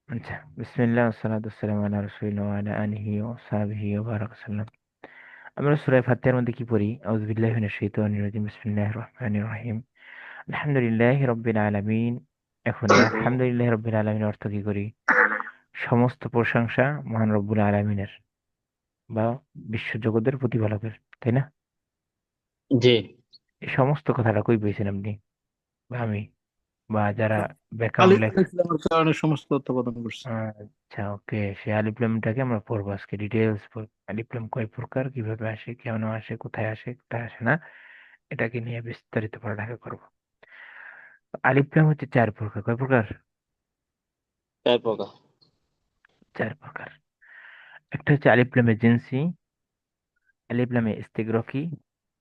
আচ্ছা, বিসমিল্লাহ ওয়াসসালাতু ওয়াসসালামু আলা রাসূলিল্লাহ ওয়া আলা আলিহি ওয়া সাহবিহি ওয়া বারাকা সাল্লাম। আমরা সূরা ফাতিহার মধ্যে কি পড়ি? আউযু বিল্লাহি মিনাশ শাইতানির রাজিম। বিসমিল্লাহির রহমানির রহিম। আলহামদুলিল্লাহি রাব্বিল আলামিন। এখন এই আলহামদুলিল্লাহি রাব্বিল আলামিন অর্থ কি করি? সমস্ত প্রশংসা মহান রব্বুল আলামিনের বা বিশ্বজগতের প্রতিপালকের, তাই না? জি। এই সমস্ত কথাটা কই পেয়েছেন আপনি বা আমি বা যারা ব্যাকরণ আলিফ লেখা? ইসলামের কারণে সমস্ত তত্ত্ব প্রদান করছে। আচ্ছা, ওকে, সেই আলিফ লামটাকে আমরা পড়বো আজকে ডিটেলস। আলিফ লাম কয় প্রকার, কিভাবে আসে, কেন আসে, কোথায় আসে না, এটাকে নিয়ে বিস্তারিত পড়ালেখা করবো। আলিফ লাম হচ্ছে চার প্রকার। কয় প্রকার? চার প্রকার। চার প্রকার। একটা হচ্ছে আলিফ লামে জিনসি, আলিফ লামে ইস্তিগরাকি,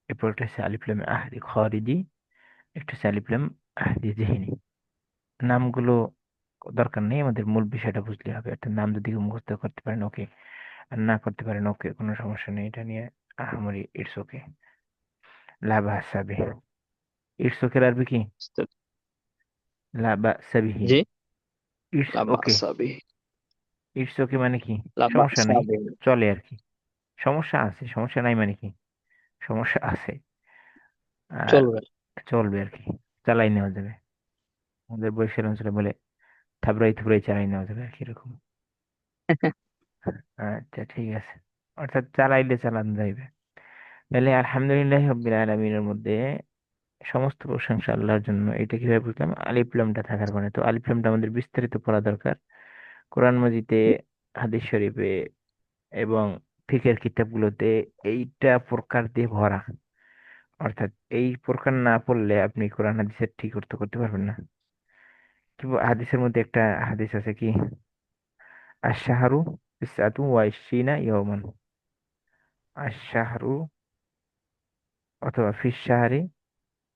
এরপর একটা হচ্ছে আলিফ লামে আহদি খারিজি, একটা হচ্ছে আলিফ লাম আহদি যিহনি। নামগুলো দরকার নেই, আমাদের মূল বিষয়টা বুঝলে হবে। একটা নাম যদি কেউ মুখস্থ করতে পারেন ওকে, আর না করতে পারেন ওকে, কোনো সমস্যা নেই, এটা নিয়ে আহামরি ইটস ওকে। লা বা'সা বিহি। ইটস ওকে আরবি কি? লা বা'সা বিহি। জি। It's okay. লামাসাবি। ইটস ওকে মানে কি? সমস্যা নেই, লামাসাবি। চলে আর কি। সমস্যা আছে, সমস্যা নাই মানে কি? সমস্যা আছে আর চলবে। চলবে আর কি, চালাই নেওয়া যাবে। আমাদের বরিশাল অঞ্চলে বলে থাবড়াই থুবড়াই চালাই নেওয়া যাবে আর কি, এরকম। আচ্ছা, ঠিক আছে। অর্থাৎ চালাইলে চালান যাইবে। তাহলে আলহামদুলিল্লাহ রাব্বিল আলামিনের মধ্যে সমস্ত প্রশংসা আল্লাহর জন্য, এটা কিভাবে বুঝলাম? আলিফ লামটা থাকার মানে। তো আলিফ লামটা আমাদের বিস্তারিত পড়া দরকার। কোরআন মাজিদে, হাদিস শরীফে এবং ফিকের কিতাবগুলোতে এইটা প্রকার দিয়ে ভরা। অর্থাৎ এই প্রকার না পড়লে আপনি কোরআন হাদিসের ঠিক অর্থ করতে পারবেন না। কি হাদিসের মধ্যে একটা হাদিস আছে কি, আশ-শাহরু তিসআতু ওয়া ইশরিনা ইয়াওমান। আশ-শাহরু অথবা ফিশ শাহরি,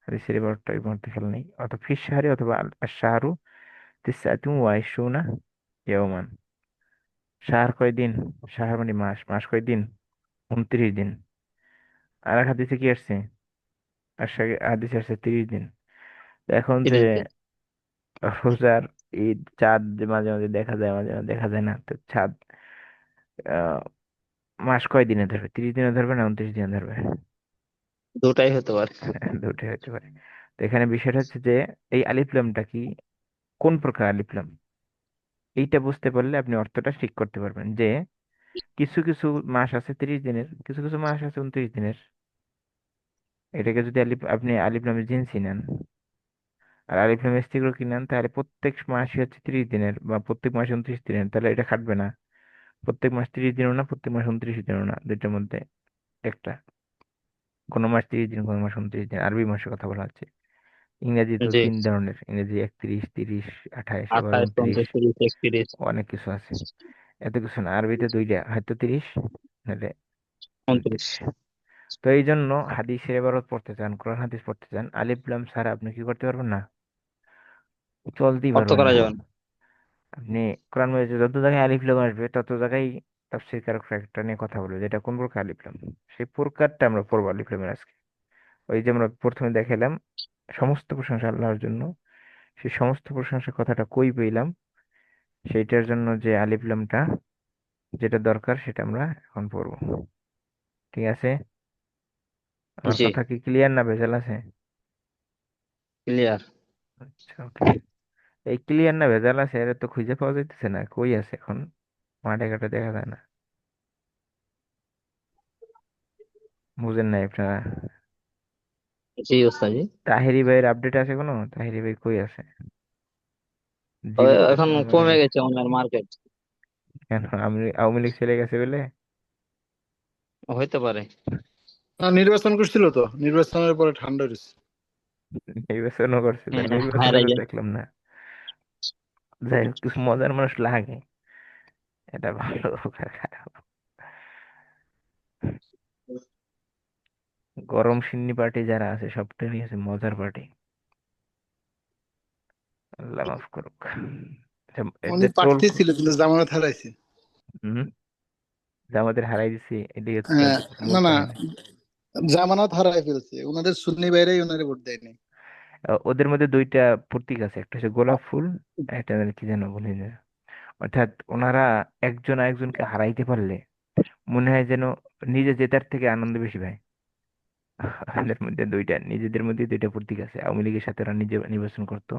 হাদিসের এবারটা এই মুহূর্তে খেয়াল নেই, অথবা ফিশ শাহরি অথবা আশ-শাহরু তিসআতু ওয়া ইশরুনা ইয়াওমান। শাহর কয়দিন? শাহর মানে মাস। মাস কয়দিন? 29 দিন। আর এক হাদিসে কি আসছে? আর হাদিসে আসছে 30 দিন। তো এখন যে 30 দিন। রোজার ঈদ, চাঁদ যে মাঝে মাঝে দেখা যায়, মাঝে মাঝে দেখা যায় না, তো চাঁদ আহ, মাস কয় দিনে ধরবে? 30 দিনে ধরবে না 29 দিনে ধরবে? দুটাই হতে পারে। দুটোই হতে পারে। তো এখানে বিষয়টা হচ্ছে যে এই আলিফ লামটা কি, কোন প্রকার আলিফ লাম, এইটা বুঝতে পারলে আপনি অর্থটা ঠিক করতে পারবেন যে কিছু কিছু মাস আছে 30 দিনের, কিছু কিছু মাস আছে 29 দিনের। এটাকে যদি আপনি আলিফ লামের জিনসি নেন আর আলিফ লামের ইস্তিগরাকি নেন, তাহলে প্রত্যেক মাসই হচ্ছে 30 দিনের বা প্রত্যেক মাসে 29 দিনের, তাহলে এটা খাটবে না। প্রত্যেক মাস 30 দিনও না, প্রত্যেক মাস 29 দিনও না, দুইটার মধ্যে একটা। কোনো মাস 30 দিন, কোনো মাস 29 দিন। আরবি মাসের কথা বলা হচ্ছে। ইংরেজি তো জি। 3 ধরনের, ইংরেজি 31, 30, 28, আবার 28, 29, 29, 30, 31, অনেক কিছু আছে। এত কিছু না, আরবিতে দুইটা, হয়তো 30 নাহলে 29। 29। তো এই জন্য হাদিসের এবারত পড়তে চান, কোরআন হাদিস পড়তে চান, আলিফ লাম ছাড়া আপনি কি করতে পারবেন না? চলতেই অর্থ পারবেন করা না। যাবে না। আপনি কোরআন মাজিদে যত জায়গায় আলিফ লাম আসবে তত জায়গায় তাফসীর কারকরা একটা নিয়ে কথা বলবে, যেটা কোন প্রকার আলিফ লাম। সেই প্রকারটা আমরা পড়বো আলিফ লামের আজকে। ওই যে আমরা প্রথমে দেখালাম সমস্ত প্রশংসা আল্লাহর জন্য, সেই সমস্ত প্রশংসার কথাটা কই পেলাম, সেইটার জন্য যে আলিফ লামটা যেটা দরকার সেটা আমরা এখন পড়বো। ঠিক আছে? আমার জি। কথা কি ক্লিয়ার না ভেজাল আছে? ক্লিয়ার। আচ্ছা, ওকে। এই ক্লিয়ার না ভেজাল আছে, এটা তো খুঁজে পাওয়া যাইতেছে না, কই আছে এখন? মাঠে ঘাটে দেখা যায় না। বুঝেন নাই আপনারা? জি ওস্তাদ জি। তাহেরি ভাইয়ের আপডেট আছে কোনো? তাহেরি ভাই কই আছে? জীবিত আছে এখন না মরে কমে গেছে? গেছে ওনার মার্কেট। কেন, আমি আওয়ামী লীগ চলে গেছে বলে? হইতে পারে। নির্বাচন করছিল তো, নির্বাচনের পরে ঠান্ডা হয়েছে। নির্বাচনও করছে, তা হ্যাঁ নির্বাচনে তো রাইজা। দেখলাম না। যাই হোক, কিছু মজার মানুষ লাগে, এটা ভালো হোক আর খারাপ। গরম সিন্নি পার্টি যারা আছে সবটাই আছে মজার পার্টি। আল্লাহ মাফ করুক। আচ্ছা, উনি এদের ট্রোল। প্রার্থী ছিল কিন্তু জামানত হারাইছে। হম। আমাদের হারাই দিছি, এদিকে হ্যাঁ, মূল না না, কাহিনী। জামানত হারাই ফেলছে, ওনাদের সুন্নি বাইরেই ওনারে ভোট দেয়নি। ওদের মধ্যে দুইটা প্রতীক আছে, একটা হচ্ছে গোলাপ ফুল, একটা যেন কি যেন বলি না। অর্থাৎ ওনারা একজন আরেকজনকে হারাইতে পারলে মনে হয় যেন নিজে জেতার থেকে আনন্দ বেশি পায়। ওদের মধ্যে দুইটা, নিজেদের মধ্যে দুইটা প্রতীক আছে। আওয়ামী লীগের সাথে ওরা নিজে নির্বাচন করতো,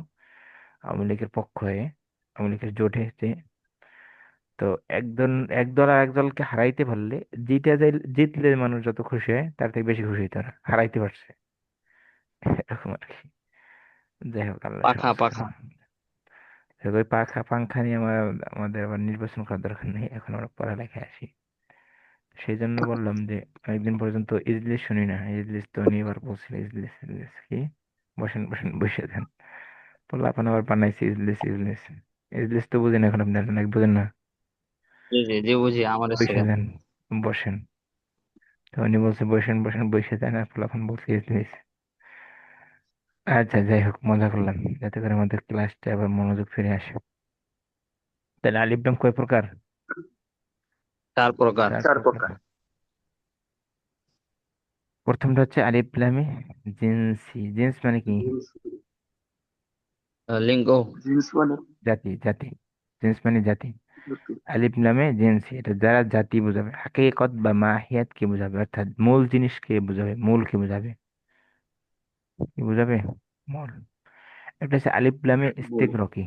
আওয়ামী লীগের পক্ষ হয়ে, আওয়ামী লীগের জোটে যে। তো একজন, একদল আর একদলকে হারাইতে পারলে, জিতলে মানুষ যত খুশি হয় তার থেকে বেশি খুশি হইতো, ওরা হারাইতে পারছে। এরকম আর কি। যাই হোক, আল্লাহ পাখা সহজ পাখা। করুন। তো ওই পাখা পাংখা নিয়ে আমাদের আবার নির্বাচন করার দরকার নেই, এখন আমরা পড়ালেখায় আসি। সেই জন্য বললাম যে একদিন পর্যন্ত ইজলিস শুনি না, ইজলিস তো উনি এবার বলছিল ইজলিস ইজলিস কি, বসেন বসেন বসে যান। পোলাপান আবার বানাইছে ইজলিস ইজলিস। ইজলিস তো বুঝেন এখন, আপনি নাকি বুঝেন না? জি জি জি, বুঝি আমাদের বসে সেখানে। যান, বসেন। তো উনি বলছে বসেন বসেন বসে যান, আর পোলাপান বলছে ইজলিস। আচ্ছা যাই হোক, মজা করলাম যাতে করে আমাদের ক্লাসটা আবার মনোযোগ ফিরে আসে। তাহলে আলিফ লাম কয় প্রকার? 4 প্রকার। চার প্রকার। প্রথমটা হচ্ছে আলিফ লামে জিনসি। জিন্স মানে কি? লিঙ্গ। জাতি, জাতি। জিন্স মানে জাতি। আলিফ লামে জিনসি, এটা যারা জাতি বোঝাবে। হাকিকত বা মাহিয়াত কে বোঝাবে, অর্থাৎ মূল জিনিসকে বোঝাবে, মূলকে বোঝাবে। কি বোঝাবে? মূল। একটা হচ্ছে আলিফ লামে ইস্তেগরকি।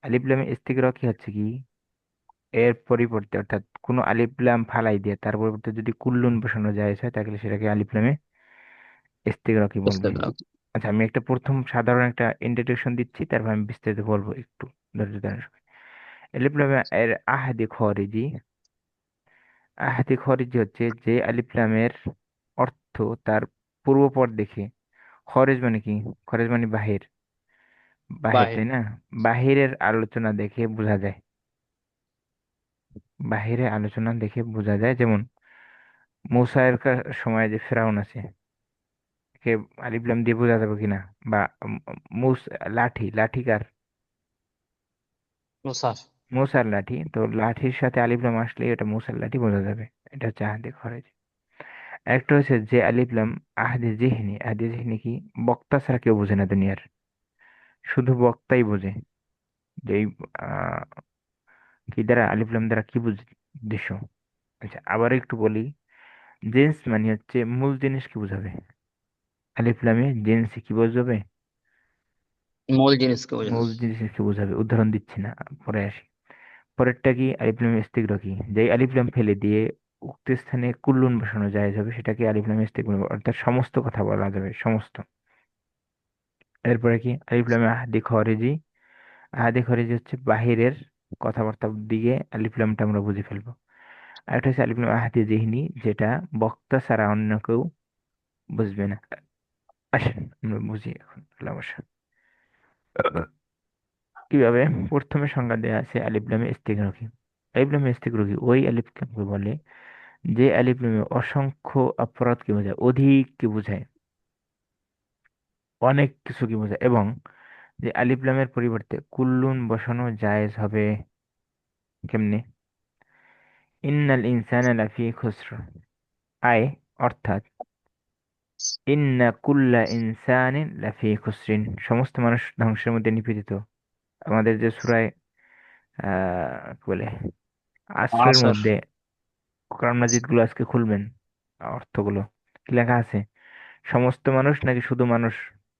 আলিফ লামে ইস্তেগরকি হচ্ছে কি, এর পরিবর্তে, অর্থাৎ কোনো আলিফ লাম ফালাই দিয়ে তার পরিবর্তে যদি কুল্লুন বসানো যায় তাহলে সেটাকে আলিফ লামে ইস্তেগরকি বলবে। ইস্তেদরাক। আচ্ছা, আমি একটা প্রথম সাধারণ একটা ইন্ট্রোডাকশন দিচ্ছি, তারপর আমি বিস্তারিত বলবো একটু, ধৈর্য ধরে শুনুন। আলিফ লামে এর আহাদি খরিজি। আহাদি খরিজি হচ্ছে যে আলিফ লামের অর্থ তার পূর্বপর দেখে। খরেজ মানে কি? খরেজ মানে বাহির, বাহির, বাহির। তাই না? বাহিরের আলোচনা দেখে বোঝা যায়। বাহিরে আলোচনা দেখে বোঝা যায়, যেমন মুসায়ের সময় যে ফেরাউন আছে, কে আলিফ লাম দিয়ে বোঝা যাবে কিনা? বা উম, মুস লাঠি, লাঠি কার? মুসার। মুসার লাঠি, তো লাঠির সাথে আলিফ লাম আসলে এটা মুসার লাঠি বোঝা যাবে। এটা হচ্ছে আহাদে খরচ। একটা হচ্ছে যে আলিফ লাম আহাদে জিহনি। আহাদে জিহনি কি? বক্তা ছাড়া কেউ বোঝে না দুনিয়ার, শুধু বক্তাই বোঝে। যে এই কি দ্বারা, আলিফ লাম দ্বারা কি উদ্দেশ্য। আচ্ছা, আবার একটু বলি। জিন্স মানে হচ্ছে মূল জিনিসকে বোঝাবে। আলিফ লামে জিন্স কি বোঝাবে? মূল জিনিসকে বোঝায়। মূল জিনিসকে বোঝাবে। উদাহরণ দিচ্ছি না, পরে আসি। পরেরটা কি? আলিফ লাম ইস্তিগরাকি। যেই আলিফ লাম ফেলে দিয়ে উক্ত স্থানে কুল্লুন বসানো যায় যাবে, সেটাকে আলিফ লাম ইস্তিগরাকি, অর্থাৎ সমস্ত কথা বলা যাবে, সমস্ত। এরপরে কি? আলিফ লামে আহাদি খরিজি। আহাদি খরিজি হচ্ছে বাহিরের কথাবার্তার দিকে আলিফ লামটা আমরা বুঝে ফেলবো। আর একটা হচ্ছে আলিফ লাম আহাদি জিহনি, যেটা বক্তা ছাড়া অন্য কেউ বুঝবে না। আসেন আমরা বুঝি এখন সমস্যা কিভাবে। প্রথমে সংজ্ঞা দেওয়া আছে আলিফ লামে ইস্তিগরাকি। আলিফ লামে ইস্তিগরাকি ওই আলিফকে বলে যে আলিফ লামে অসংখ্য অপরাধকে বোঝায়, অধিককে বোঝায়, অনেক কিছুকে বোঝায়, এবং যে আলিফ লামের পরিবর্তে কুল্লুন বসানো জায়েজ হবে। কেমনে? ইন্নাল ইনসানা লাফি খুসর। আয়, অর্থাৎ ইন্না কুল্লা ইনসানিন লাফি খুসরিন, সমস্ত মানুষ ধ্বংসের মধ্যে নিপীড়িত। আমাদের যে সূরায় কি বলে, আসরের আসর। মধ্যে কোরআন মাজিদ গুলো আজকে খুলবেন, অর্থগুলো কি লেখা আছে? সমস্ত মানুষ নাকি শুধু মানুষ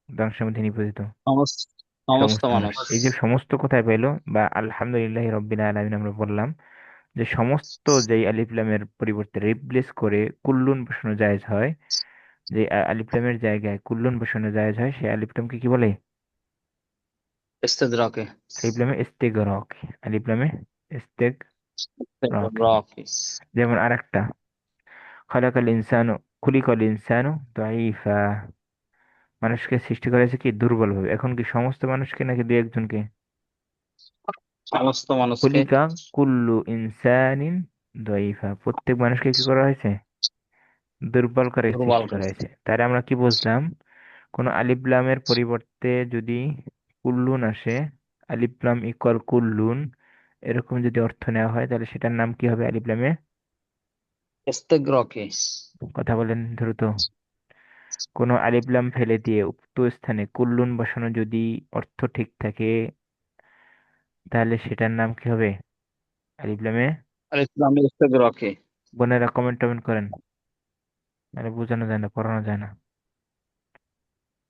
ধ্বংসের মধ্যে নিপতিত? সমস্ত সমস্ত সমস্ত মানুষ। মানুষ। এই যে সমস্ত কোথায় পেলো, বা আলহামদুলিল্লাহ রব্বিল আলামিন আমরা বললাম, যে সমস্ত যেই আলিফ লামের পরিবর্তে রিপ্লেস করে কুল্লুন বসানো জায়েজ হয়, যে আলিফ লামের জায়গায় কুল্লুন বসানো জায়েজ হয়, সেই আলিফ লামকে কি বলে? ইস্তেদরাকে। আলিফ লামে ইস্তেগরক। আলিফ লামে ইস্তেগরক। ইস্তেদরাকে। যেমন আরেকটা, খলাকাল ইনসানু, খুলিকাল ইনসানু দাইফা, মানুষকে সৃষ্টি করেছে কি দুর্বল ভাবে। এখন কি সমস্ত মানুষকে নাকি দু একজনকে? সমস্ত মানুষকে খুলিকা কুল্লু ইনসানিন দাইফা, প্রত্যেক মানুষকে কি করা হয়েছে? দুর্বল করে দুর্বল সৃষ্টি করা করছে। হয়েছে। তাহলে আমরা কি বুঝলাম? কোন আলিফ লামের পরিবর্তে যদি কুল্লুন আসে, আলিফ লাম ইকুয়াল কুল্লুন, এরকম যদি অর্থ নেওয়া হয়, তাহলে সেটার নাম কি হবে আলিফ লামে? ইস্তেদরাকে। কথা বলেন দ্রুত। কোনো আলিফ লাম ফেলে দিয়ে উক্ত স্থানে কুল্লুন বসানো যদি অর্থ ঠিক থাকে, তাহলে সেটার নাম কি হবে? আলিফ লামে। আর ইসলামী ইস্তেগরকে। বোনেরা কমেন্ট টমেন্ট করেন, মানে বোঝানো যায় না, পড়ানো যায় না।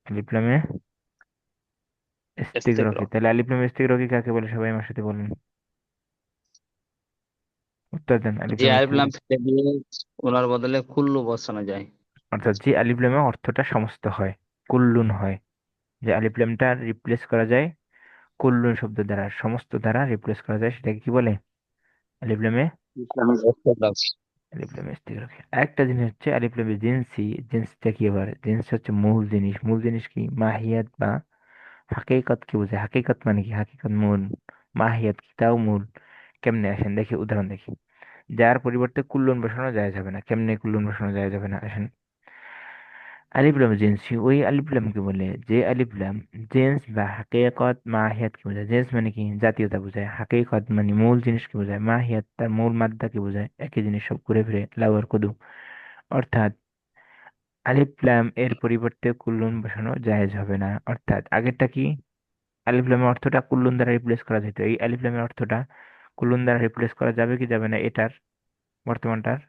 আলিফ লামে ইস্তিগরকি, ইস্তেগরক। তাহলে আলিফ লামে ইস্তিগরকি কাকে বলে? সবাই আমার সাথে বলেন, উত্তর দেন। আলিফ যে লামে আলিফ লাম ইস্তিগরকি ফেলে দিয়ে ওনার বদলে কুল্লু বসানো যায়। অর্থাৎ যে আলিফ লামে অর্থটা সমস্ত হয়, কুল্লুন হয়। যে আলিফ লামটা রিপ্লেস করা যায় কুল্লুন শব্দ দ্বারা, সমস্ত দ্বারা রিপ্লেস করা যায়, সেটাকে কি বলে? আলিফ লামে। ইসলামী ইস্তেগরক। আলিফ লামে ইস্তিগরকি। একটা জিনিস হচ্ছে আলিফ লামে জিনসি। জিন্সটা কি? আবার জিন্স হচ্ছে মূল জিনিস। মূল জিনিস কি? মাহিয়াত বা হাকিকত কি বোঝায়? হাকিকত মানে কি? হাকিকত মূল। মাহিয়াত কি? তাও মূল। কেমনে আসেন দেখি, উদাহরণ দেখি। যার পরিবর্তে কুল্লুন বসানো যায় যাবে না। কেমনে কুল্লুন বসানো যায় যাবে না, আসেন। আলিফ লাম জিনসি, ওই আলিফ লামকে বলে যে আলিফ লাম জিন্স বা হাকিকত মাহিয়াত কি বোঝায়। জিন্স মানে কি? জাতীয়তা বোঝায়। হাকিকত মানে মূল জিনিসকে বোঝায়। মাহিয়াত তার মূল মাদ্দাকে বোঝায়। একই জিনিস সব ঘুরে ফিরে লাউয়ার কদু। অর্থাৎ আলিফ লাম এর পরিবর্তে কুল্লুন বসানো জায়েজ হবে না। অর্থাৎ আগেরটা কি? আলিফ লামের অর্থটা কুল্লুন দ্বারা রিপ্লেস করা যেত, এই আলিফ লামের অর্থটা কুল্লুন দ্বারা রিপ্লেস করা যাবে কি যাবে না? এটার বর্তমানটার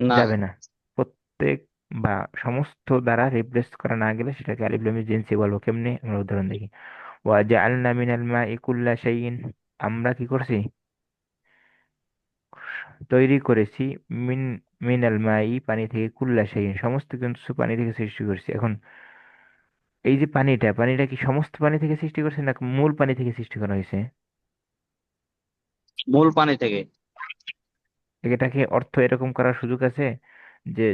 না। যাবে না। প্রত্যেক বা সমস্ত দ্বারা রিপ্লেস করা না গেলে সেটাকে আলিফ লামের জিনসি বলবো। কেমনে? আমরা উদাহরণ দেখি। ওয়া জাআলনা মিনাল মাই কুল্লা শাইইন, আমরা কি করছি? তৈরি করেছি। মিন মিনাল মাই, পানি থেকে, কুল্লা শাইইন, সমস্ত কিছু পানি থেকে সৃষ্টি করেছি। এখন এই যে পানিটা, পানিটা কি সমস্ত পানি থেকে সৃষ্টি করছে না মূল পানি থেকে সৃষ্টি করা হয়েছে? মূল পানি থেকে। এটাকে অর্থ এরকম করার সুযোগ আছে যে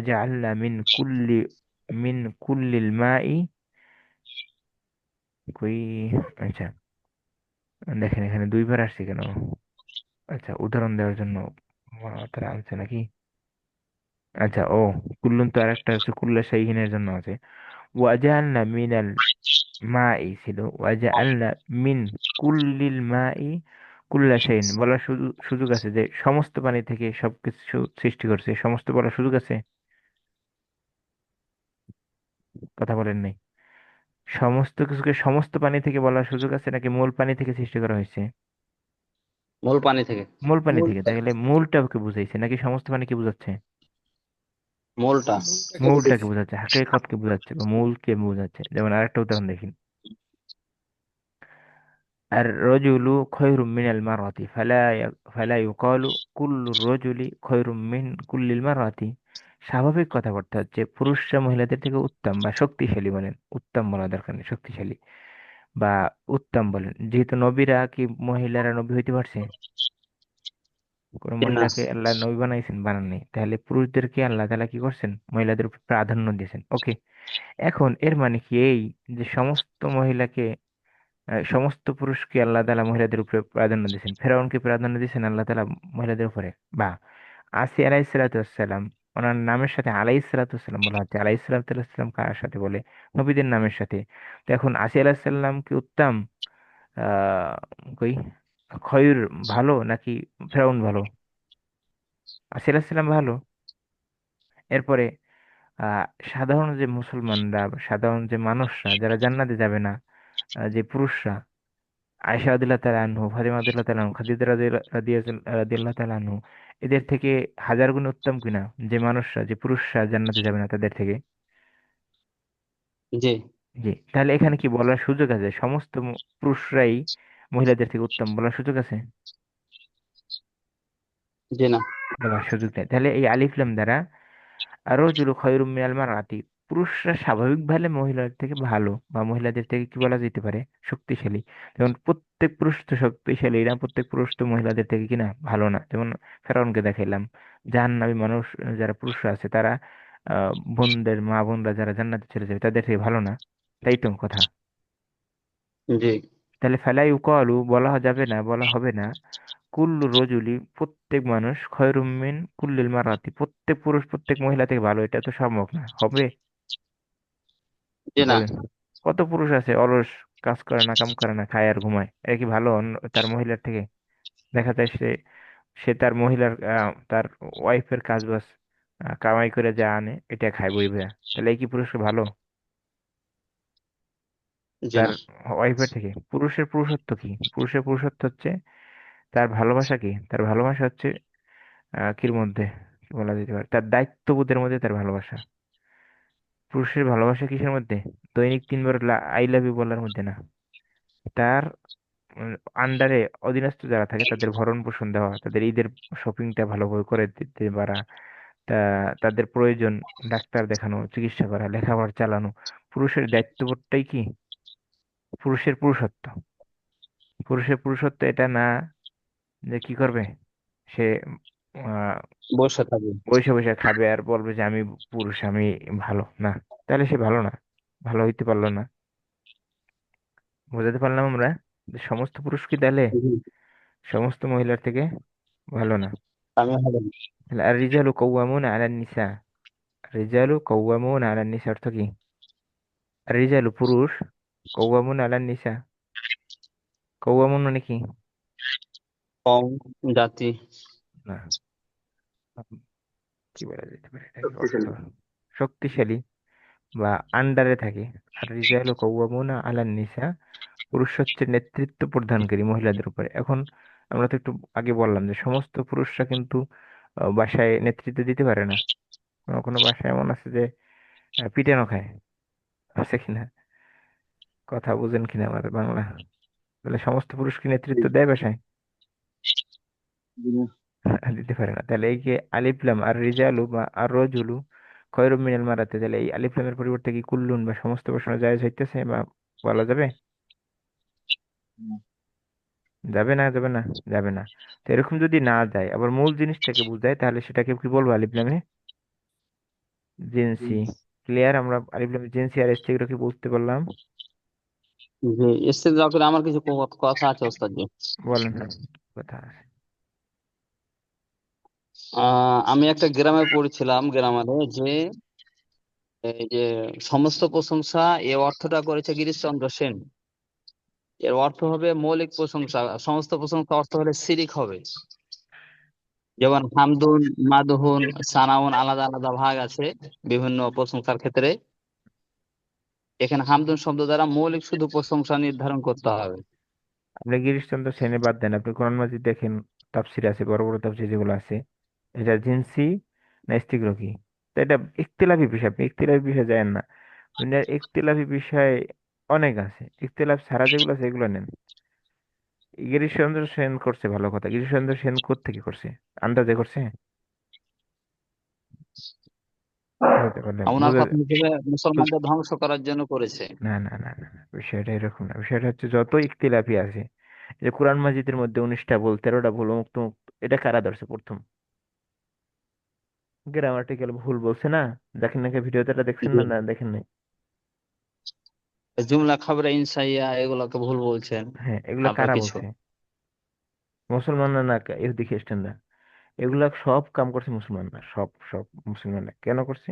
জাআলনা মিন কুল্লিল মাই, কই? আচ্ছা, দেখেন এখানে দুইবার আসছে কেন? আচ্ছা, উদাহরণ দেওয়ার জন্য তারা আনছে নাকি? আচ্ছা, ও, কুল্লুন তো আরেকটা হচ্ছে কুল্লা শাইহিনের জন্য আছে। ওয়াজাআলনা মিনাল মাই ছিল, ওয়াজাআলনা মিন কুল্লিল মাই কুল্লা শাইইন বলার সুযোগ আছে যে সমস্ত পানি থেকে সবকিছু সৃষ্টি করছে, সমস্ত বলার সুযোগ আছে? কথা বলেন নাই। সমস্ত কিছুকে সমস্ত পানি থেকে বলার সুযোগ আছে নাকি মূল পানি থেকে সৃষ্টি করা হয়েছে? মূল পানি থেকে। মূল পানি থেকে, তাহলে মূলটাকে বুঝাইছে নাকি সমস্ত পানিকে বোঝাচ্ছে? মূলটা। মূলটাকে মূলটাকে বুঝাইছি। বোঝাচ্ছে, হাকিকতকে বোঝাচ্ছে বা মূলকে বোঝাচ্ছে। যেমন আরেকটা উদাহরণ দেখি। আর রজুলু খৈরুম মিনাল মারআতি ফালা ইউকালু কুল্লু রজুলি খৈরুম মিন কুল্লিল মারআতি। স্বাভাবিক কথাবার্তা হচ্ছে পুরুষরা মহিলাদের থেকে উত্তম বা শক্তিশালী বলেন। উত্তম বলা দরকার নেই, শক্তিশালী বা উত্তম বলেন। যেহেতু নবীরা কি মহিলারা নবী হইতে পারছে? কোন না। মহিলাকে আল্লাহ নবী বানাইছেন? বানাননি। তাহলে পুরুষদেরকে আল্লাহ তাআলা কি করছেন? মহিলাদের উপর প্রাধান্য দিয়েছেন। ওকে। এখন এর মানে কি এই যে সমস্ত মহিলাকে সমস্ত পুরুষকে আল্লাহ তাআলা মহিলাদের উপরে প্রাধান্য দিয়েছেন? ফেরাউনকে প্রাধান্য দিয়েছেন আল্লাহ তাআলা মহিলাদের উপরে? বা আসি আলাইহিস সালাতু ওয়াসসালাম, ওনার নামের সাথে আলাইহিস সালাতু ওয়াসসালাম বলা হচ্ছে। আলাইহিস সালাতু ওয়াসসালাম কার সাথে বলে? নবীদের নামের সাথে। তো এখন আসি আলাইহিস সালাম কি উত্তম? আহ কই, খয়র ভালো নাকি ফেরাউন ভালো? আসি আলাইহিস সালাম ভালো। এরপরে আহ সাধারণ যে মুসলমানরা বা সাধারণ যে মানুষরা যারা জান্নাতে যাবে না, যে পুরুষরা, আয়েশা রাদিয়াল্লাহু তাআলা আনহু, ফাতিমা রাদিয়াল্লাহু তাআলা আনহু, খাদিজা রাদিয়াল্লাহু তাআলা আনহু, এদের থেকে হাজার গুণ উত্তম কিনা? যে মানুষরা, যে পুরুষরা জান্নাতে যাবে না তাদের থেকে? জি। জি। তাহলে এখানে কি বলার সুযোগ আছে সমস্ত পুরুষরাই মহিলাদের থেকে উত্তম বলার সুযোগ আছে? জি না। বলার সুযোগ নেই। তাহলে এই আলিফ লাম দ্বারা আরো জুলু খয়রুম মিনাল মারআতি, পুরুষরা স্বাভাবিকভাবে মহিলাদের থেকে ভালো বা মহিলাদের থেকে কি বলা যেতে পারে? শক্তিশালী। যেমন প্রত্যেক পুরুষ তো শক্তিশালী না, প্রত্যেক পুরুষ তো মহিলাদের থেকে কিনা ভালো না। যেমন ফেরাউনকে দেখাইলাম। জাহান্নামী মানুষ যারা পুরুষরা আছে তারা বোনদের, মা বোনরা যারা জান্নাতে চলে যাবে তাদের থেকে ভালো না। তাই তো কথা। জি। তাহলে ফেলাই ইউকালু বলা যাবে না, বলা হবে না কুল্লু রজুলি, প্রত্যেক মানুষ, খয়রুম মিন কুল্লিল মারাতি, প্রত্যেক পুরুষ প্রত্যেক মহিলা থেকে ভালো। এটা তো সম্ভব না, হবে? জি না। বলেন। কত পুরুষ আছে অলস, কাজ করে না, কাম করে না, খায় আর ঘুমায়, এরা কি ভালো তার মহিলার থেকে? দেখা যায় সে সে তার মহিলার তার ওয়াইফের কাজ বাজ কামাই করে যা আনে এটা খায় বই বইয়া, তাহলে এই কি পুরুষ ভালো? জি তার না। ওয়াইফের থেকে। পুরুষের পুরুষত্ব কি? পুরুষের পুরুষত্ব হচ্ছে তার ভালোবাসা কি? তার ভালোবাসা হচ্ছে কির মধ্যে, কি বলা যেতে পারে, তার দায়িত্ববোধের মধ্যে তার ভালোবাসা। পুরুষের ভালোবাসা কিসের মধ্যে? দৈনিক 3 বার আই লাভ ইউ বলার মধ্যে না। তার আন্ডারে অধীনস্থ যারা থাকে তাদের ভরণ পোষণ দেওয়া, তাদের ঈদের শপিংটা ভালোভাবে করে দিতে পারা, তা তাদের প্রয়োজন ডাক্তার দেখানো, চিকিৎসা করা, লেখাপড়া চালানো। পুরুষের দায়িত্ববোধটাই কি পুরুষের পুরুষত্ব। পুরুষের পুরুষত্ব এটা না যে কি করবে সে, আহ বসে থাকবে। বসে বসে খাবে আর বলবে যে আমি পুরুষ, আমি ভালো না। তাহলে সে ভালো না, ভালো হইতে পারলো না। বোঝাতে পারলাম আমরা যে সমস্ত পুরুষ কি তাহলে জি, সমস্ত মহিলার থেকে ভালো না? আমি হবে না। তাহলে আর রিজালু কওয়ামুনা আলান নিসা, রিজালু কওয়ামুনা আলান নিসা অর্থ কি? আর রিজালু পুরুষ, কওয়ামুনা আলান নিসা, কওয়ামুন মানে কি? কম জাতি। না, কি বলা যেতে পারে এটাকে অর্থ? শক্তিশালী। শক্তিশালী বা আন্ডারে থাকে। আর রিজালু কওয়ামুনা আলান নিসা, পুরুষ হচ্ছে নেতৃত্ব প্রদানকারী মহিলাদের উপরে। এখন আমরা তো একটু আগে বললাম যে সমস্ত পুরুষরা কিন্তু বাসায় নেতৃত্ব দিতে পারে না। কোনো কোনো বাসায় এমন আছে যে পিটানো খায়, আছে কিনা? কথা বুঝেন কিনা আমার বাংলা? তাহলে সমস্ত পুরুষ কি জি, নেতৃত্ব দেয় বাসায়? জি না। দিতে পারে না। তাহলে এই যে আলিফলাম আর রিজালু বা আর রজুলু খয়রুম মিনাল মারাতে, তাহলে এই আলিফলামের পরিবর্তে কি কুল্লুন বা সমস্ত বসানো জায়েজ হইতেছে বা বলা যাবে? যাবে না, যাবে না, যাবে না। তো এরকম যদি না যায় আবার মূল জিনিসটাকে বুঝায়, তাহলে সেটাকে কি বলবো আলিফলামে? জি, জিন্সি। ক্লিয়ার? আমরা আলিফলামে জিন্সি আর এসটি এগুলো কি বুঝতে পারলাম? জি, ইস্তেঞ্জা করে আমার কিছু কথা আছে ওস্তাদ জি। বলেন কথা আছে। আমি একটা গ্রামে পড়েছিলাম, গ্রামারে যে এই যে সমস্ত প্রশংসা এ অর্থটা করেছে গিরিশচন্দ্র সেন। এর অর্থ হবে মৌলিক প্রশংসা, সমস্ত প্রশংসা অর্থ হলে শিরিক হবে। যেমন হামদুন, মাদহুন, সানাউন আলাদা আলাদা ভাগ আছে বিভিন্ন প্রশংসার ক্ষেত্রে। এখানে হামদুন শব্দ দ্বারা মৌলিক শুধু প্রশংসা নির্ধারণ করতে হবে। আপনি গিরিশচন্দ্র সেনে বাদ দেন, আপনি কোরআন মাজিদ দেখেন, তাফসির আছে, বড় বড় তাফসির যেগুলো আছে, এটা জিনসি না ইস্তিগরকি? তো এটা ইখতিলাফি বিষয়, আপনি ইখতিলাফি বিষয় যায় না। দুনিয়ার ইখতিলাফি বিষয় অনেক আছে, ইখতিলাফ ছাড়া যেগুলো আছে এগুলো নেন। গিরিশচন্দ্র সেন করছে ভালো কথা, গিরিশচন্দ্র সেন কোত্থেকে করছে? আন্দাজে করছে? বুঝতে পারলেন? ওনার কথা হিসেবে মুসলমানদের ধ্বংস করার জন্য করেছে। না না না না না, বিষয়টা এরকম না। বিষয়টা হচ্ছে যত ইখতিলাফি আছে, এই যে কোরআন মাজিদের মধ্যে 19টা ভুল, 13টা ভুল, মুক্ত মুক্ত, এটা কারা ধরছে প্রথম? গ্রামাটিক্যাল ভুল বলছে না? দেখেন নাকি ভিডিওতে? এটা দেখছেন জি। না? না দেখেন নাই? জুমলা খাবরে ইনসাইয়া এগুলোকে ভুল বলছেন হ্যাঁ, এগুলা আরো কারা কিছু। বলছে? মুসলমানরা না ইহুদি খ্রিস্টানরা? এগুলা সব কাম করছে মুসলমানরা, সব সব মুসলমানরা কেন করছে?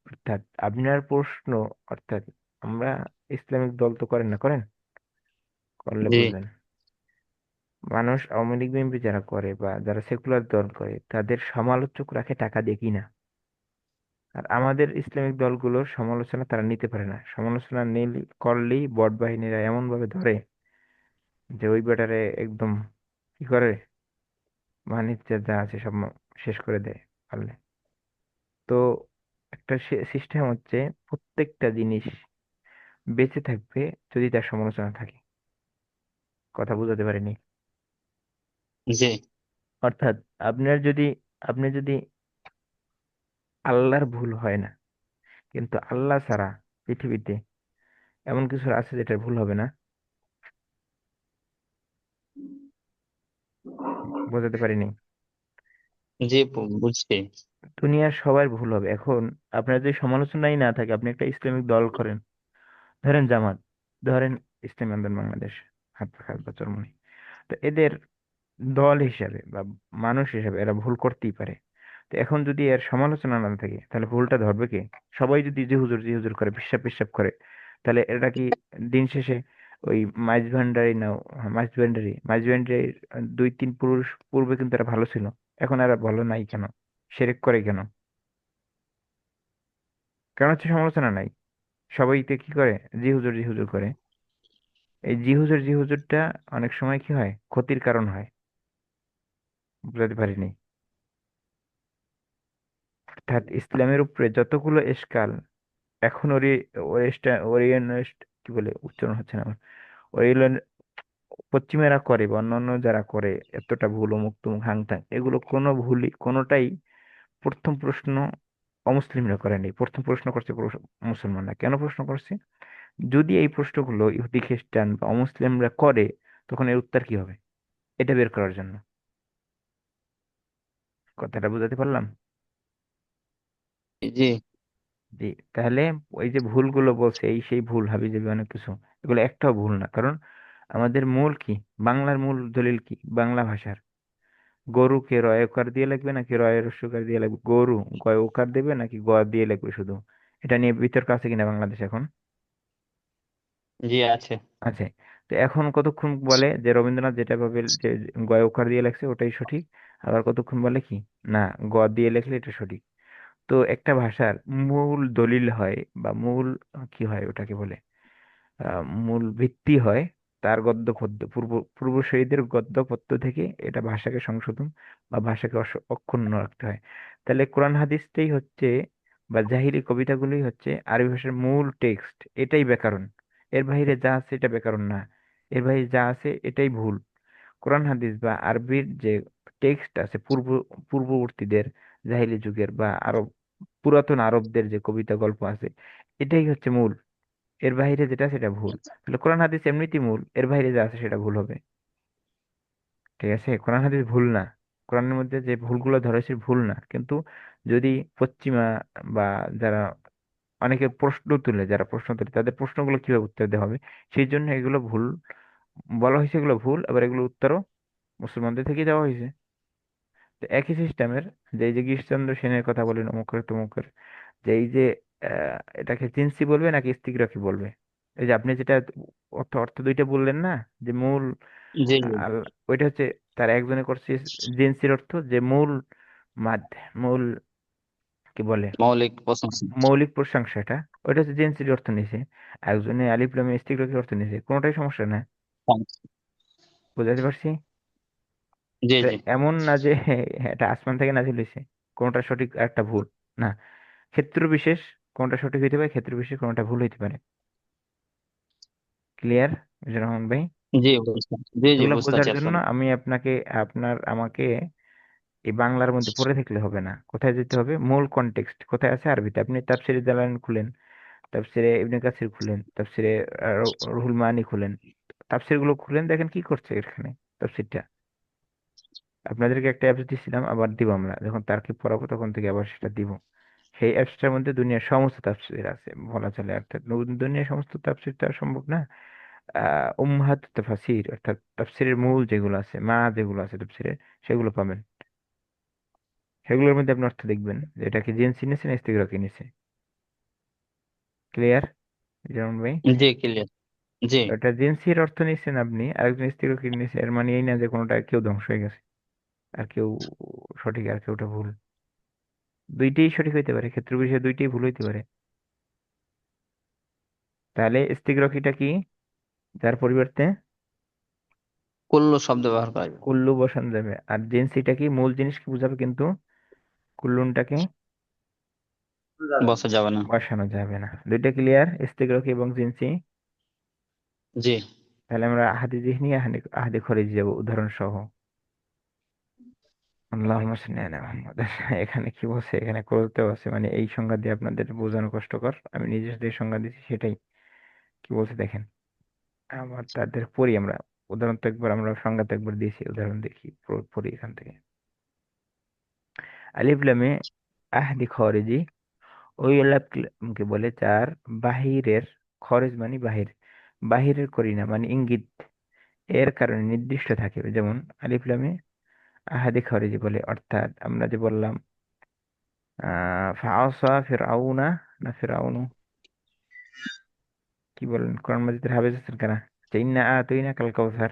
অর্থাৎ আপনার প্রশ্ন, অর্থাৎ আমরা ইসলামিক দল তো করেন না, করেন? করলে জি, বুঝবেন। মানুষ আওয়ামী লীগ বিএনপি যারা করে বা যারা সেকুলার দল করে তাদের সমালোচক রাখে টাকা দিয়ে কিনা। আর আমাদের ইসলামিক দলগুলোর সমালোচনা তারা নিতে পারে না। সমালোচনা করলেই বট বাহিনীরা এমন ভাবে ধরে যে ওই বেটারে একদম কি করে, বাণিজ্যের যা আছে সব শেষ করে দেয় পারলে। তো একটা সিস্টেম হচ্ছে প্রত্যেকটা জিনিস বেঁচে থাকবে যদি তার সমালোচনা থাকে। কথা বুঝাতে পারিনি? জি, অর্থাৎ আপনার যদি, আপনি যদি, আল্লাহর ভুল হয় না, কিন্তু আল্লাহ ছাড়া পৃথিবীতে এমন কিছু আছে যেটা ভুল হবে না। বোঝাতে পারিনি? জি, বুঝছি। দুনিয়ার সবার ভুল হবে। এখন আপনার যদি সমালোচনাই না থাকে, আপনি একটা ইসলামিক দল করেন, ধরেন জামাত, ধরেন ইসলামী আন্দোলন বাংলাদেশ, হাত পাখা বা চরমুনি, তো এদের দল হিসাবে বা মানুষ হিসাবে এরা ভুল করতেই পারে। তো এখন যদি এর সমালোচনা না থাকে তাহলে ভুলটা ধরবে কে? সবাই যদি জি হুজুর করে, পিসাব পিসাব করে, তাহলে এটা কি দিন শেষে ওই মাইজ ভান্ডারি নাও, হ্যাঁ, মাইজ ভান্ডারি 2-3 পুরুষ পূর্বে কিন্তু এরা ভালো ছিল, এখন এরা ভালো নাই কেন? শিরক করে কেন? কারণ হচ্ছে সমালোচনা নাই। সবাই তে কি করে? জি হুজুর করে। এই জি হুজুরটা অনেক সময় কি হয়, ক্ষতির কারণ হয়। বুঝাতে পারিনি। অর্থাৎ ইসলামের উপরে যতগুলো এশকাল এখন ওরিয়েন্ট কি বলে উচ্চারণ হচ্ছে না আমার, ওরিয়েন্ট পশ্চিমেরা করে বা অন্যান্য যারা করে, এতটা ভুল অমুক তুমুক হাংতাং, এগুলো কোনো ভুলই কোনোটাই প্রথম প্রশ্ন অমুসলিমরা করেনি, প্রথম প্রশ্ন করছে মুসলমানরা। কেন প্রশ্ন করছে? যদি এই প্রশ্নগুলো ইহুদি খ্রিস্টান বা অমুসলিমরা করে, তখন এর উত্তর কি হবে, এটা বের করার জন্য। কথাটা বুঝাতে পারলাম? জি জি। তাহলে ওই যে ভুলগুলো বলছে, এই সেই ভুল হাবিজাবি অনেক কিছু, এগুলো একটাও ভুল না। কারণ আমাদের মূল কি, বাংলার মূল দলিল কি, বাংলা ভাষার। গরুকে রয় ওকার দিয়ে লিখবে নাকি রয়ের রস্যকার দিয়ে লিখবে, গরু গয় ওকার দেবে নাকি গ দিয়ে লিখবে শুধু, এটা নিয়ে বিতর্ক আছে কিনা বাংলাদেশ এখন? জি আছে। আছে। তো এখন কতক্ষণ বলে যে রবীন্দ্রনাথ যেটা ভাবে যে গয় ওকার দিয়ে লেখছে ওটাই সঠিক, আবার কতক্ষণ বলে কি না, গ দিয়ে লেখলে এটা সঠিক। তো একটা ভাষার মূল দলিল হয় বা মূল কি হয় ওটাকে বলে, মূল ভিত্তি হয় তার গদ্য পদ্য, পূর্বসূরীদের গদ্য পদ্য থেকে এটা ভাষাকে সংশোধন বা ভাষাকে অক্ষুণ্ণ রাখতে হয়। তাহলে কোরআন হাদিসটাই হচ্ছে বা জাহিরি কবিতাগুলোই হচ্ছে আরবি ভাষার মূল টেক্সট, এটাই ব্যাকরণ। এর বাইরে যা আছে এটা ব্যাকরণ না, এর বাইরে যা আছে এটাই ভুল। কোরআন হাদিস বা আরবির যে টেক্সট আছে পূর্ববর্তীদের, জাহিলি যুগের বা আরব, পুরাতন আরবদের যে কবিতা গল্প আছে, এটাই হচ্ছে মূল। এর বাইরে যেটা সেটা ভুল। তাহলে কোরআন হাদিস এমনিতেই মূল, এর বাইরে যা আছে সেটা ভুল হবে। ঠিক আছে, কোরআন হাদিস ভুল না, কোরআনের মধ্যে যে ভুলগুলো ধরেছে ভুল না, কিন্তু যদি পশ্চিমা বা যারা অনেকে প্রশ্ন তুলে, যারা প্রশ্ন তুলে তাদের প্রশ্নগুলো কিভাবে উত্তর দেওয়া হবে, সেই জন্য এগুলো ভুল বলা হয়েছে, এগুলো ভুল, আবার এগুলো উত্তরও মুসলমানদের থেকে দেওয়া হয়েছে। তো একই সিস্টেমের, যে এই যে গিরিশচন্দ্র সেনের কথা বলেন অমুকের তমুকের, যে এই যে এটাকে জিন্সি বলবে নাকি স্টিগ্রাফি বলবে, এই যে আপনি যেটা অর্থ অর্থ দুইটা বললেন না, যে মূল জি জি। ওইটা হচ্ছে, তার একজনে করছে জিন্সির অর্থ যে মূল মাদ, মূল কি বলে, মৌলিক প্রশংসা। মৌলিক প্রশংসা, এটা ওইটা হচ্ছে জিন্সির অর্থ নিছে। একজনে আলিফ লামে স্টিগ্রাফির অর্থ নিছে, কোনোটাই সমস্যা না। বুঝাতে পারছি? জি এটা জি। এমন না যে এটা আসমান থেকে নাজিল হয়েছে, কোনটা সঠিক আর একটা ভুল, না। ক্ষেত্র বিশেষ কোনটা সঠিক হইতে পারে, ক্ষেত্র বিশেষ কোনটা ভুল হইতে পারে। ক্লিয়ার, মিজানুর রহমান ভাই? জি বুঝতে, জি জি এগুলো বুঝতে বোঝার পারছি জন্য এখন। আমি আপনাকে, আমাকে এই বাংলার মধ্যে পড়ে থাকলে হবে না, কোথায় যেতে হবে, মূল কনটেক্সট কোথায় আছে আরবিতে। আপনি তাফসিরে জালালাইন খুলেন, তাফসিরে ইবনে কাসির খুলেন, তাফসিরে রুহুল মানি খুলেন, তাফসির গুলো খুলেন, দেখেন কি করছে এখানে তাফসিরটা। আপনাদেরকে একটা অ্যাপস দিছিলাম, আবার দিব আমরা যখন তার্কিব পড়াবো তখন থেকে আবার সেটা দিব। সেই অ্যাপসটার মধ্যে দুনিয়ার সমস্ত তাফসীর আছে বলা চলে, অর্থাৎ দুনিয়ার সমস্ত তাফসীর তো আর সম্ভব না। উম্মাহাত তাফাসির, অর্থাৎ তাফসীরের মূল যেগুলো আছে, মা যেগুলো আছে তাফসীরের, সেগুলো পাবেন। সেগুলোর মধ্যে আপনি অর্থ দেখবেন যে এটা কি জিন্স নিছে না ইস্তিগরা নিছে। ক্লিয়ার, যেমন ভাই? জি ক্লিয়ার। জি। ওটা জিন্সির অর্থ নিচ্ছেন আপনি, আরেকজন ইস্তিগরা নিছে, এর মানে এই না যে কোনোটা কেউ ধ্বংস হয়ে গেছে আর কেউ সঠিক আর কেউটা ভুল। দুইটাই সঠিক হইতে পারে, ক্ষেত্র বিশেষে দুইটাই ভুল হইতে পারে। তাহলে ইস্তিগরকিটা কি, যার পরিবর্তে কুল্লু শব্দ ব্যবহার করা যাবে। কুল্লু বসানো যাবে, আর জিন্সিটা কি, মূল জিনিসকে বোঝাবে, কিন্তু কুল্লুনটাকে বসা যাবে না। বসানো যাবে না। দুইটা ক্লিয়ার, ইস্তিগরকি এবং জিন্সি? জি। তাহলে আমরা আহাদি জিহনি আহাদি খরিজ যাবো উদাহরণ সহ। আল্লাহুম্মা সাল্লি আলা মুহাম্মাদ। এখানে কি বলছে, এখানে করতেও আছে, মানে এই সংজ্ঞা দিয়ে আপনাদের বোঝানো কষ্টকর, আমি নিজে যে সংজ্ঞা দিচ্ছি সেটাই। কি বলছে দেখেন, আবার তাদের পড়ি আমরা। উদাহরণ তো একবার আমরা সংজ্ঞা তো একবার দিয়েছি, উদাহরণ দেখি, পড়ি এখান থেকে। আলিফ লামে আহদি খরিজি, ওই আলিফকে বলে যার বাহিরের, খরচ মানে বাহির, বাহিরের করিনা মানে ইঙ্গিত, এর কারণে নির্দিষ্ট থাকে। যেমন আলিফ লামে আহাদি খরিজি বলে, অর্থাৎ আমরা যে বললাম ফাআসা ফিরআউনা, না ফিরআউনু, কি বলেন কোরআন মাজিদের হাফেজ আছেন কারা, যে ইন্না আতাইনা কাল কাউসার,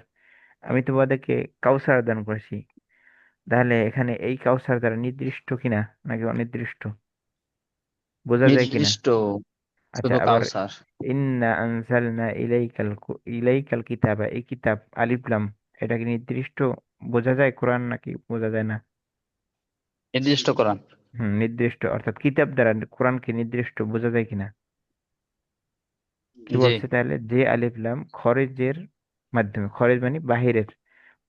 আমি তোমাদেরকে কাউসার দান করেছি। তাহলে এখানে এই কাউসার দ্বারা নির্দিষ্ট কিনা নাকি অনির্দিষ্ট, বোঝা যায় কিনা? নির্দিষ্ট। আচ্ছা, শুধু আবার কাউসার। ইন্না আনজালনা ইলাইকাল কিতাবা, এই কিতাব আলিফ লাম, এটা কি নির্দিষ্ট বোঝা যায় কোরআন নাকি বোঝা যায় না? নির্দিষ্ট কোরআন। নির্দিষ্ট, অর্থাৎ কিতাব দ্বারা কোরআনকে নির্দিষ্ট বোঝা যায় কিনা? কি জি। বলছে তাহলে, যে আলিফ লাম খরেজের মাধ্যমে, খরেজ মানে বাহিরের,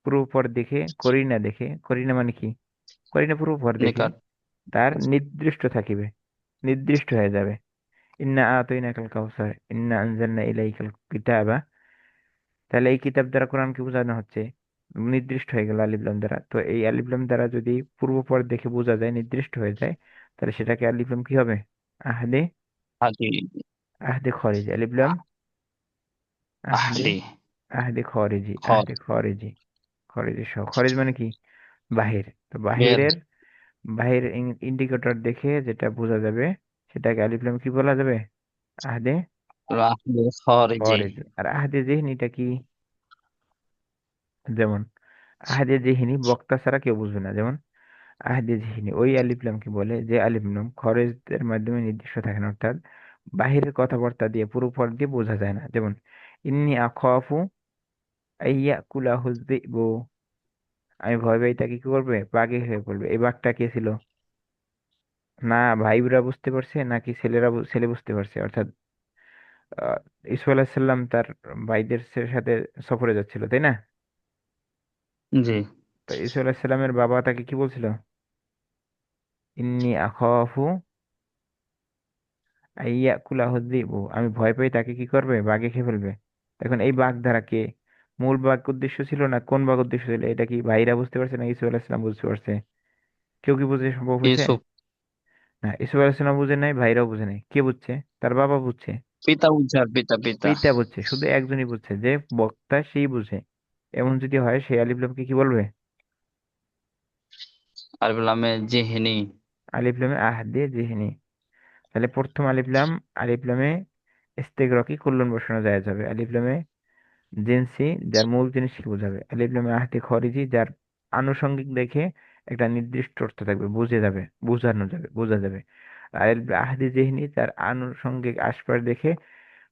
পূর্ব পর দেখে, করিনা দেখে, করিনা মানে কি, করিনা পূর্ব পর দেখে, নিকট। তার নির্দিষ্ট থাকিবে, নির্দিষ্ট হয়ে যাবে। ইন্না আতাইনাকাল কাউসার, ইন্না আনজালনা ইলাইকাল কিতাবা, তাহলে এই কিতাব দ্বারা কোরআনকে বোঝানো হচ্ছে, নির্দিষ্ট হয়ে গেল আলিফ লাম দ্বারা। তো এই আলিফ লাম দ্বারা যদি পূর্ব পর দেখে বোঝা যায়, নির্দিষ্ট হয়ে যায়, তাহলে সেটাকে আলিফ লাম কি হবে? আহদে, আদি। আহদে খরিজ, আলিফ লাম আহদে, আহদি। আহদে খরিজি, খর। আহদে খরিজি, খরিজি সহ, খরিজ মানে কি, বাহির। তো বের। বাহিরের, বাহির ইন্ডিকেটর দেখে যেটা বোঝা যাবে, সেটাকে আলিফ লাম কি বলা যাবে? আহদে আহদি খরিজি। খরিজি। আর আহদে জিহনিটা কি? যেমন আহদে জিহনি বক্তা ছাড়া কেউ বুঝবে না, যেমন আহদে জিহনি ওই আলিফ লামকে বলে যে আলিফ লাম খরচের মাধ্যমে নির্দিষ্ট থাকে না, অর্থাৎ বাহিরের কথাবার্তা দিয়ে পুরো পর দিয়ে বোঝা যায় না। যেমন ইন্নি আখাফু আইয়া কুলাহু যিবু, আমি ভয় পাই তাকে কি করবে, বাঘে খেয়ে পড়বে। এই বাঘটা কে ছিল? না ভাইরা বুঝতে পারছে নাকি ছেলেরা ছেলে বুঝতে পারছে, অর্থাৎ আহ, ইসু আলাহিসাল্লাম তার ভাইদের সাথে সফরে যাচ্ছিল, তাই না? জি। তো ইসু আলাহিসাল্লামের বাবা তাকে কি বলছিল? ইন্নি আখাফু আইয়া কুলাহু যিবু, আমি ভয় পাই তাকে কি করবে, বাঘে খেয়ে ফেলবে। এখন এই বাঘ ধারা কে, মূল বাঘ উদ্দেশ্য ছিল না কোন বাঘ উদ্দেশ্য ছিল, এটা কি ভাইরা বুঝতে পারছে না ইসু আলাহিসাল্লাম বুঝতে পারছে? কেউ কি বুঝে সম্ভব হয়েছে? ইউসুফ। না, ইসু আলাহিসাল্লাম বুঝে নাই, ভাইরাও বুঝে নাই, কে বুঝছে? তার বাবা বুঝছে, পিতা বুঝছে, আর পিতা পিতা। পিতা বুঝছে, শুধু একজনই বুঝছে, যে বক্তা সেই বুঝে। এমন যদি হয়, সেই আলিফ লামকে কি বলবে? আর বললামে জিহিনী। আলিফ লামে আহ দিয়ে জিহনি। তাহলে প্রথম আলিফ লাম, আলিফ লামে ইস্তেগরাকি কুল্লন বসানো যায় যাবে, আলিফ লামে জিনসি যার মূল জিনিসকে বোঝাবে, আলিফ লামে আহদি খরিজি যার আনুষঙ্গিক দেখে একটা নির্দিষ্ট অর্থ থাকবে, বুঝে যাবে, বোঝানো যাবে, বোঝা যাবে। আর আলিফ আহদি জিহনি তার আনুষঙ্গিক আশপাশ দেখে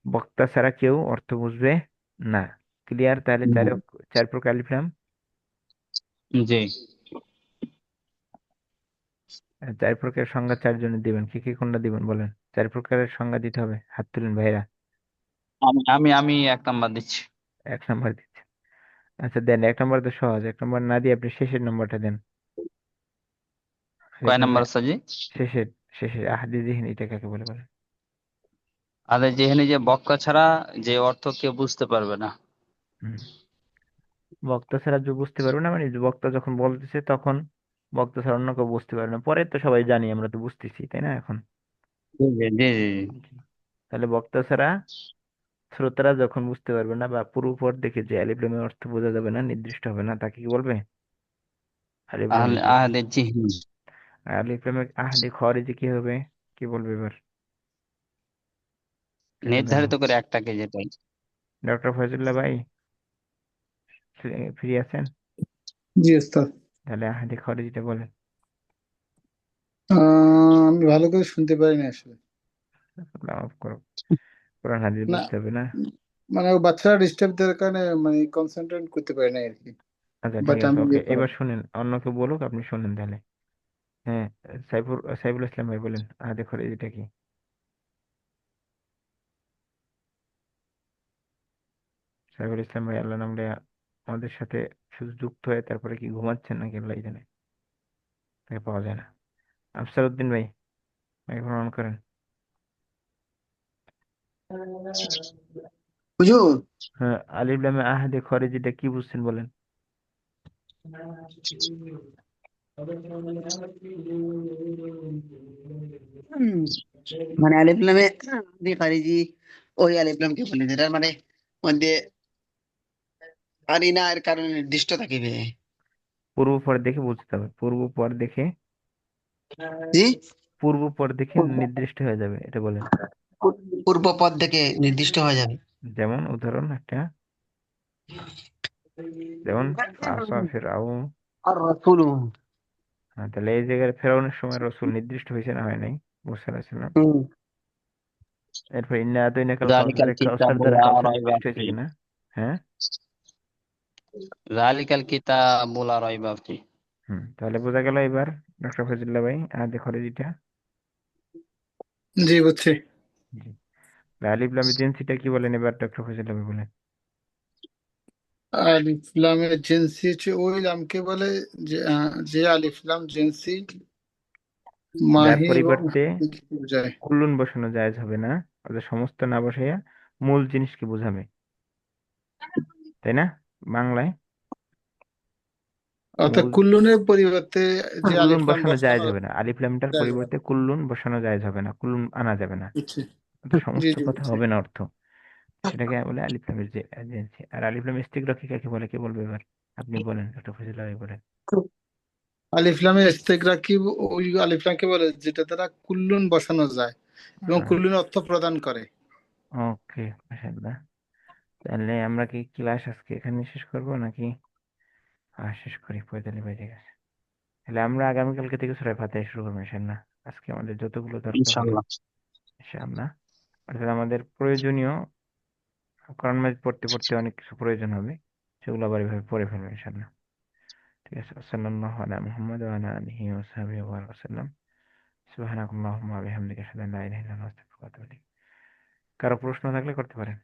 বক্তা ছাড়া কেউ অর্থ বুঝবে না। ক্লিয়ার? তাহলে চার, চার প্রকার আলিফ লাম। জি। চার প্রকারের সংজ্ঞা চারজনে দিবেন, কি কি কোনটা দিবেন বলেন? চার প্রকারের সংজ্ঞা দিতে হবে, হাত তুলেন ভাইরা। আমি 1 নাম্বার দিচ্ছি। এক নাম্বার দিচ্ছে। আচ্ছা দেন, এক নাম্বার তো সহজ, এক নাম্বার না দিয়ে আপনি শেষের নাম্বারটা দেন। আলিফ কয় লামে নাম্বার আছে জি? শেষের, শেষের আহাদি জিহনি, এটা কাকে বলে বলেন? আরে যেখানে যে বক্কা ছাড়া যে অর্থ কেউ বুঝতে পারবে না। হুম। বক্তা ছাড়া যে বুঝতে পারবে না মানে, যে বক্তা যখন বলতেছে তখন বক্তা ছাড়া অন্য কেউ বুঝতে পারবে না, পরে তো সবাই জানি, আমরা তো বুঝতেছি, তাই না এখন? জি জি জি জি। জি। তাহলে বক্তা ছাড়া শ্রোতারা যখন বুঝতে পারবে না, বা পুরো উপর দেখে যে আলিফ লামের অর্থ বোঝা যাবে না, নির্দিষ্ট হবে না, তাকে কি বলবে? আলিফ লামে আহলে জিহনি। আহলে জিহনি। আর আলিফ লামে আহাদি খারিজি কি হবে, কি বলবে এবার? এটা দেন, নির্ধারিত করে একটাকে, যেটাই। ডক্টর ফয়জুল্লাহ ভাই ফ্রি আছেন? জি ওস্তাদ। তাহলে আহাদি খারিজিটা বলেন। আমি ভালো করে শুনতে পারি না আসলে। মাফ করো, কোরআন হাদিস না, বুঝতে হবে না। মানে ও বাচ্চারা ডিস্টার্ব দেওয়ার কারণে মানে কনসেন্ট্রেট করতে পারি না আর কি। আচ্ছা ঠিক বাট আছে, আমি ওকে, ইয়ে করার। এবার শুনেন, অন্য কেউ বলুক, আপনি শুনেন তাহলে। হ্যাঁ, সাইফুল ইসলাম ভাই বলেন, আহাদি খারিজিটা কি? সাইফুল ইসলাম ভাই, আল্লাহ নামলে আমাদের সাথে শুধু যুক্ত হয়ে তারপরে কি ঘুমাচ্ছেন নাকি আল্লাহ জানে, তাকে পাওয়া যায় না। আফসার উদ্দিন ভাই, মাইক্রোফোন অন করেন। হুজুর, হ্যাঁ, আলিফ লামে আহাদি খারিজিটা কি বুঝছেন বলেন? হুম, মানে আলিফ লামে আদি খারিজি, ওই আলিফ লামকে বলে যেটার মানে মধ্যে কারিনা এর কারণে নির্দিষ্ট থাকিবে। পূর্ব পর দেখে বুঝতে হবে, পূর্ব পর দেখে, জি। পূর্ব পর দেখে পূর্ব নির্দিষ্ট হয়ে যাবে, এটা বলেন। পূর্ব পদ থেকে নির্দিষ্ট হয়ে যাবে। যেমন উদাহরণ একটা, যেমন ফাসা ফিরআউন। আর রাসূল। হ্যাঁ, তাহলে এই জায়গায় ফেরাউনের সময় রসুল নির্দিষ্ট হয়েছে না হয় নাই? মুসা আলাইহিস সালাম। হুম, এরপর ইন্না আতাইনাকাল কাউসার যালিকাল কাউসার কিতাবু দ্বারা লা কাউসার রাইবা সৃষ্টি হয়েছে ফি কিনা? হ্যাঁ। যালিকাল কিতাবু লা রাইবা ফি। তাহলে বোঝা গেল এবার ডক্টর ফজলুল্লাহ ভাই আদে খরজিটা। জি বুঝছি। জি। আলিফ লামের জিনসিটা কি বলেন এবার ডক্টর ফজলুল্লাহ ভাই বলেন। আলিফ লামের জিনসি হচ্ছে ওই লামকে বলে যে যে আলিফ লাম জিনসি যার মাহি এবং পরিবর্তে কি বোঝায়। কুল্লুন বসানো জায়েজ হবে না, অর্থাৎ সমস্ত না বসাইয়া মূল জিনিসকে বোঝাবে, তাই না? বাংলায় অর্থাৎ মূল কুল্লুনের পরিবর্তে যে কুল্লুন আলিফ লাম বসানো জায়েজ বসানো হবে না, আলিফ লামটার যায় না। পরিবর্তে কুল্লুন বসানো জায়েজ হবে না, কুল্লুন আনা যাবে না, বুঝছি। অর্থাৎ জি সমস্ত জি কথা বুঝছি। হবে না অর্থ। সেটাকে বলে আলিফ লামের যে এজেন্সি। আর আলিফ লাম ইস্তিগরাকি কাকে বলে, কে বলবে এবার? আপনি বলেন, ডক্টর ফজলুল্লাহ ভাই বলেন। আলিফ লামের ইস্তেগরাকি ওই আলিফ লামকে বলে যেটা দ্বারা কুল্লুন বসানো যায় এবং কুল্লুন অর্থ প্রদান করে। ওকে, মাশাআল্লাহ। তাহলে আমরা কি ক্লাস আজকে এখানে শেষ করব নাকি? শেষ করি, 45 বেজে গেছে। তাহলে আমরা আগামীকালকে থেকে সূরা ফাতিহা শুরু করবো ইনশাআল্লাহ। আজকে আমাদের যতগুলো দরকার হলো ইনশাআল্লাহ। ইনশাআল্লাহ, অর্থাৎ আমাদের প্রয়োজনীয় কোরআন মাজিদ পড়তে পড়তে অনেক কিছু প্রয়োজন হবে, সেগুলো আবার এভাবে পড়ে ফেলবো ইনশাআল্লাহ। ঠিক আছে। সাল্লাল্লাহু আলা মুহাম্মদ ওয়া আলা আলিহি ওয়া সাহবিহি ওয়া সাল্লাম। সুবহানাকাল্লাহুম্মা ওয়া বিহামদিকা আশহাদু আল্লা ইলাহা ইল্লা আনতা আস্তাগফিরুকা ওয়া আতুবু ইলাইক। কারো প্রশ্ন থাকলে করতে পারেন।